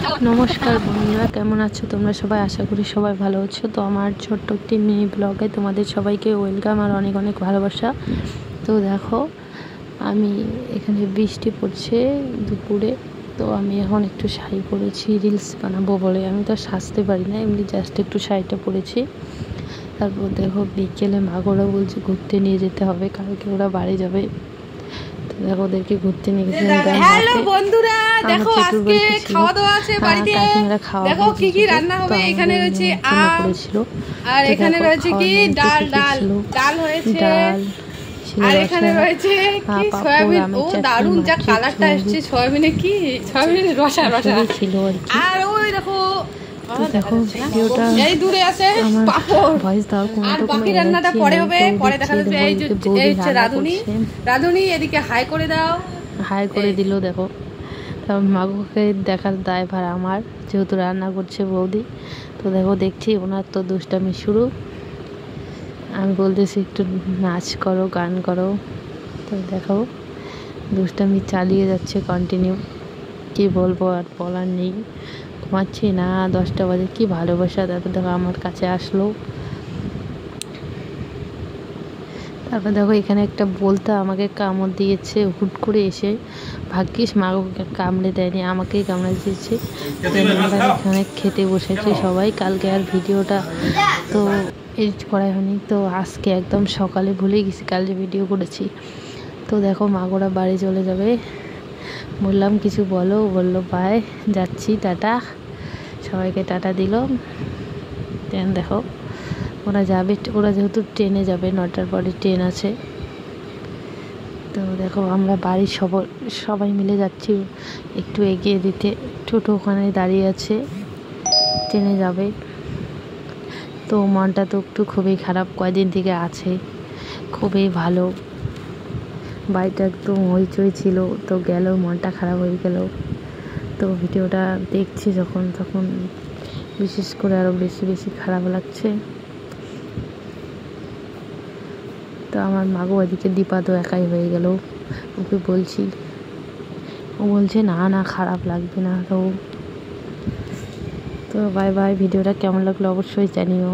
নমস্কার বন্ধুরা, কেমন আছো তোমরা সবাই? আশা করি সবাই ভালো আছো। তো আমার ছোট্ট একটি মিনি ব্লগে তোমাদের সবাইকে ওয়েলকাম আর অনেক অনেক ভালোবাসা। তো দেখো, আমি এখানে বৃষ্টি পড়ছে দুপুরে। তো আমি এখন একটু শাড়ি পরেছি রিলস বানাবো বলে। আমি তো সাজতে পারি না, এমনি জাস্ট একটু শাড়িটা পরেছি। তারপর দেখো বিকেলে মাগোরা বলছে ঘুরতে নিয়ে যেতে হবে, কালকে ওরা বাড়ি যাবে। দেখো ওদেরকে ঘুরতে নিয়ে গেছে। হ্যালো বন্ধুরা, দেখো আজকে খাওয়া দাওয়া আছে বাড়িতে। দেখো কি কি রান্না হবে। এখানে রয়েছে আম, আর এখানে রয়েছে কি ডাল ডাল ডাল হয়েছে, আর এখানে রয়েছে কি সয়াবিন। ও দারুন, যা কালারটা এসেছে সয়াবিনে, কি সয়াবিনের রসা রসা ছিল। আর ওই দেখো দেখো ভিডিওটা এই দূরে আছে পাপড়, আর বাকি রান্নাটা পরে হবে, পরে দেখা যাবে। এই হচ্ছে রাধুনি, রাধুনি এদিকে হাই করে দাও। হাই করে দিল। দেখো তারপর মাগুকে দেখার দায়ভার আমার, যেহেতু রান্না করছে বৌদি। তো দেখো দেখছি ওনার তো দুষ্টামি শুরু। আমি বলতেছি একটু নাচ করো, গান করো। তো দেখো দুষ্টামি চালিয়ে যাচ্ছে কন্টিনিউ। কি বলবো, আর বলার নেই। ঘুমাচ্ছি না, 10টা বাজে, কি ভালোবাসা। তারপর দেখো আমার কাছে আসলো। তারপর দেখো এখানে একটা বলতে আমাকে কামড় দিয়েছে হুট করে এসে। ভাগ্যিস মাকে কামড়ে দেয়নি, আমাকেই কামড়ে দিয়েছে। আমরা এখানে খেতে বসেছি সবাই। কালকে আর ভিডিওটা তো এডিট করা হয়নি, তো আজকে একদম সকালে ভুলে গেছি কাল যে ভিডিও করেছি। তো দেখো মাগোরা বাড়ি চলে যাবে। বললাম কিছু বলো, বললো বাই, যাচ্ছি, টাটা। সবাইকে টাটা দিল। দেন দেখো ওরা যাবে, ওরা যেহেতু ট্রেনে যাবে, 9টার পরে ট্রেন আছে। তো দেখো আমরা বাড়ির সবাই মিলে যাচ্ছি। একটু এগিয়ে দিতে ছোটো ওখানে দাঁড়িয়ে আছে, ট্রেনে যাবে। তো মনটা তো একটু খুবই খারাপ, কয়দিন থেকে আছে। খুবই ভালো, বাড়িটা একদম হইচই ছিল, তো গেল, মনটা খারাপ হয়ে গেল। তো ভিডিওটা দেখছি যখন, তখন বিশেষ করে আরও বেশি বেশি খারাপ লাগছে। তো আমার মাগো ওদিকে দীপা তো একাই হয়ে গেল। ওকে বলছি, ও বলছে না না খারাপ লাগবে না। তো বাই বাই। ভিডিওটা কেমন লাগলো অবশ্যই জানিও।